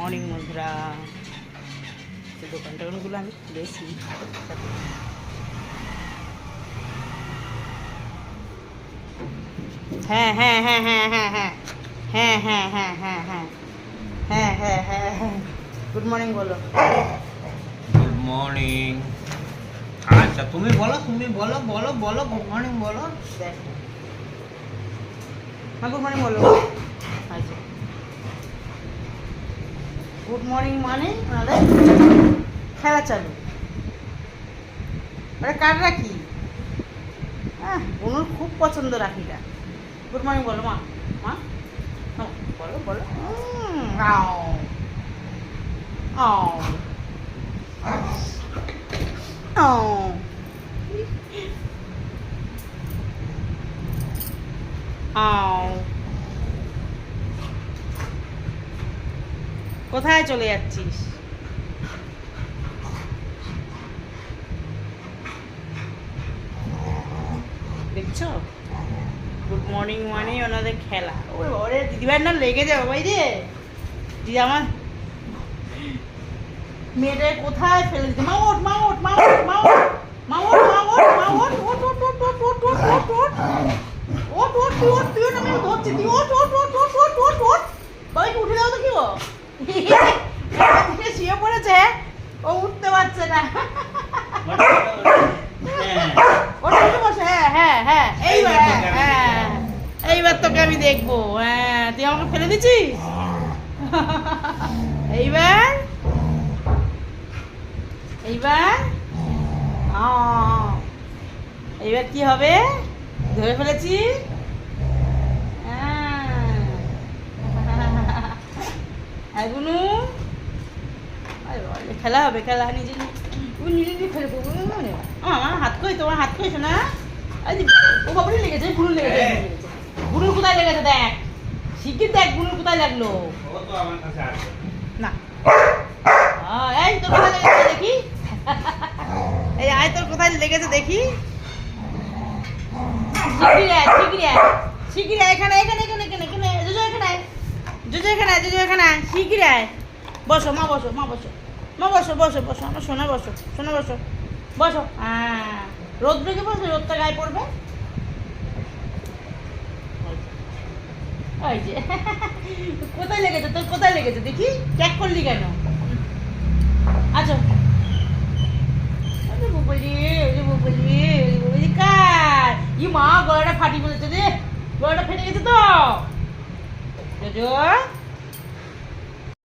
Morning বন্ধুরা। দোকান টোকানগুলো আমি খুলেছি। হ্যাঁ হ্যাঁ হ্যাঁ হ্যাঁ হ্যাঁ হ্যাঁ হ্যাঁ হ্যাঁ হ্যাঁ হ্যাঁ হ্যাঁ হ্যাঁ হ্যাঁ হ্যাঁ হ্যাঁ গুড মর্নিং বলো। Good morning. আচ্ছা তুমি বলো বলো গুড মর্নিং বলো। হ্যাঁ গুড মর্নিং বলো। আচ্ছা গুড মর্নিং মানে ওনাদের খেলা চালু। ওটা কার রাখি? হ্যাঁ বুনুর খুব পছন্দ রাখিটা। গুড মর্নিং বলো মা। মা বলো বলো। আও আও আও আও। কোথায় চলে যাচ্ছিস? দেখছো গুড মর্নিং মানে ওনাদের খেলা। ওরে দিদিভাইয়ের না লেগে যাবে ভাই রে। দিদি আমার মেয়েটা কোথায় ফেলে দিচ্ছে? মা ওঠ মা ওঠ মা ওঠ মা ওঠ মা ওঠ মা ওঠ মা ওঠ ওঠ ওঠ ওঠ ওঠ ওঠ ওঠ ওঠ ওঠ ওঠ ওঠ তুই ওঠ তুই ওঠ আমি ধরছি তুই ওঠ ওঠ ওঠ ওঠ ওঠ ওঠ ওঠ বাবাকে উঠে দাও তো কি ও শুয়ে পড়েছে ও উঠতে পারছে না। ওটা উঠে বসে। হ্যাঁ হ্যাঁ হ্যাঁ এইবার হ্যাঁ এইবার তোকে আমি দেখবো। হ্যাঁ তুই আমাকে ফেলে দিচ্ছিস। এইবার এইবার এইবার কি হবে? ধরে ফেলেছি। গুনু খেলা হবে খেলা নিজে নিজে নিজে ফেলে দেবো। আমার হাত কই তোমার হাত কই শোনা? ও বাবুরি লেগেছে গুনুর লেগেছে গুনুর কোথায় লেগেছে দেখ শিগগির দেখ গুনুর কোথায় লাগলো না। এই তোর কোথায় লেগেছে দেখি। এই আয় তোর কোথায় লেগেছে দেখি। শিগগির আয় শিগগির আয় শিগগির আয় এখানে এখানে এখানে এখানে এখানে জুজু এখানে আয় জুজু এখানে আয় জুজু এখানে আয় শিগগির আয়। বসো মা বসো মা বসো মা বসো বসো বসো আমার সোনা বসো সোনা বসো বসো। হ্যাঁ রোদ রেখে বসো রোদটা গায়ে পড়বে। ওই যে কোথায় লেগেছে তোর কোথায় লেগেছে দেখি চেক করলি কেন? আচ্ছা কার ই মা গলাটা ফাটি বলেছে রে গলাটা ফেটে গেছে তো।